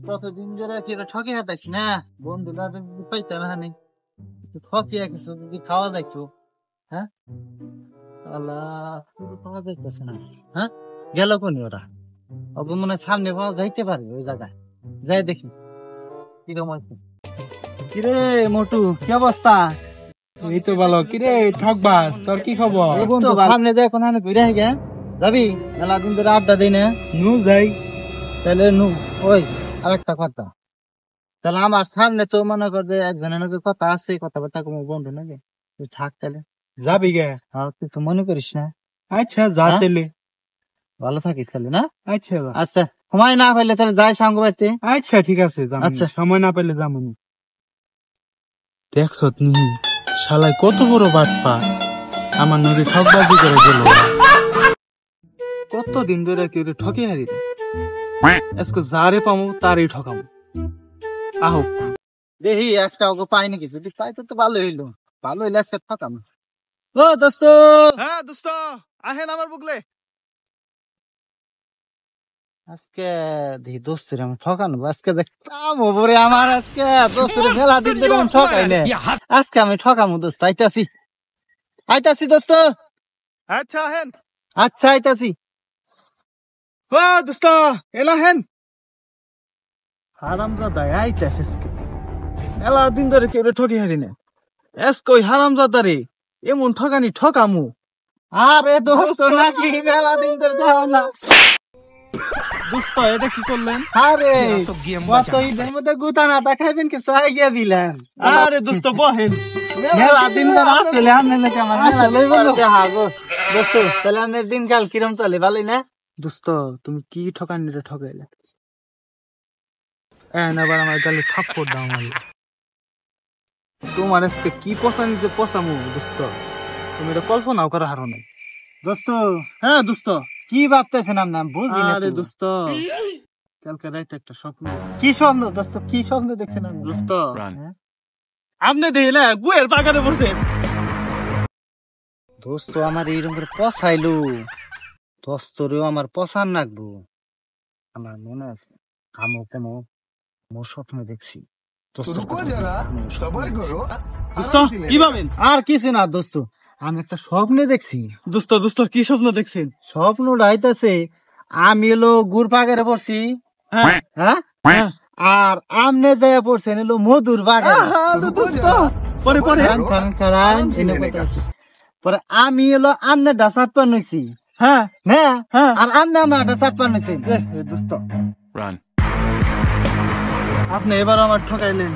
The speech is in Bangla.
কতদিন ধরে কি ঠকে হাঁটাইছি না বন্ধুরা পাইতাম হানি ঠকে কিছু যদি খাওয়া যাইতো। হ্যাঁ আল্লাহ পুরো পাওয়া যাইতেছে না। হ্যাঁ গেল কোন ওরা ওকে মনে হয় সামনে পাওয়া যাইতে পারবে ওই জায়গায় যাই দেখি কিরকম আছে। কিরে মোটু কি অবস্থা? এই তো ভালো। কিরে ঠকবাস, তোর কি খবর? সামনে দেখ কোন ঘুরে গে যাবি মেলা দিন ধরে আড্ডা দিই না নু যাই তাহলে নু ওই আরেকটা কথা তাহলে আমার সামনে তো মনে কর যে একজনের নাকি কথা আছে কথাবার্তা কোনো বন্ধু নাকি তুই থাক তাহলে যাবি গে? আর তুই তো মনে করিস না। আচ্ছা যা হ্যাঁ? তাহলে। ভালো থাকিস তাহলে না। আচ্ছা আচ্ছা সময় না পাইলে তাহলে যাই সঙ্গ বাড়িতে। আচ্ছা ঠিক আছে, আচ্ছা। সময় না পেলে যামনি। দেখছ নি শালাই কত বড় বাটপা, আমার নদী ঠকবাজি করে গেল। কতদিন ধরে কেউ ঠকে হারি রে, আজকে যারে পামু তারই ঠকামু। আহ দেখি আজকে ওকে পাই নাকি যদি পাই তো ভালো হইলো, ভালো হইলে আজকে ফাতাম। ও দোস্ত হ্যাঁ দোস্ত আহেন আমার বুকলে। আজকে দেখি দোস্তের আমি ঠকানো আজকে যে কাম হবরে আমার আজকে দোস্তের মেলা দিন ধরে আমি ঠকাই না আজকে আমি ঠকামু দোস্ত। আইতাছি আইতাছি দোস্ত। আচ্ছা আহেন। আচ্ছা আইতাছি। ও দোস্ত এলা হেন। হারামজাদা আইতাছে আজকে, মেলা দিন ধরে কেউ ঠকি হারি না, আজকে ওই হারামজাদা রে এমন ঠকানি ঠকামু। আরে দোস্ত নাকি মেলা দিন ধরে যাও না। দোস্ত এটা কি করলেন? আরে কত ঈদের মধ্যে গুতা নাটা খাইবেন কি চাই গিয়া দিলেন। আরে দোস্ত বহেন। মেলা দিন ধরে আসলে আনলেন নাকি আমার মেলা লইব হাগো দোস্ত। তাহলে আপনার দিনকাল কিরম চলে ভালোই না? দোস্ত তুমি কি ঠকানিটা ঠকাইলে? আবার আমার গালে থাপ্পড় দাও মারি। তোমার আজকে কি পচানি যে পচামু দোস্ত, তুমি এটা কল্পনাও করা হারো নাই। দোস্ত হ্যাঁ দোস্ত। কি ভাবতেছেন আপনি বুঝি না। আরে দোস্ত কালকে রাইতে একটা স্বপ্ন দেখছি। কি স্বপ্ন দোস্ত, কি স্বপ্ন দেখছেন আপনি? দোস্ত হ্যাঁ? আপনি দেখি না গুয়ের বাগানে পড়ছে। দোস্ত আমার এইরকম করে পচাইলো, দোস্তরেও আমার পচান নাকবো। আমার মনে আছে আমও কোনো মোর স্বপ্ন দেখছি। দোস্ত কি ভাবেন? আর কিছু না দোস্ত, আমি একটা স্বপ্নে দেখছি। দোস্ত দোস্ত কি স্বপ্ন দেখছেন? স্বপ্নটা হইতাছে আমি এলো গুড় পাগারে পড়ছি। হ্যাঁ হ্যাঁ হ্যাঁ। আর আমনে যায় পড়ছেন এলো মধুর বাগান। পরে পরে পরে আমি এলো আমনে ডাসাট পান হইছি। হ্যাঁ হ্যাঁ হ্যাঁ। আর আমনে আমার ডাসাট পান হইছি। দোস্ত আপনি এবার আমার ঠকাইলেন।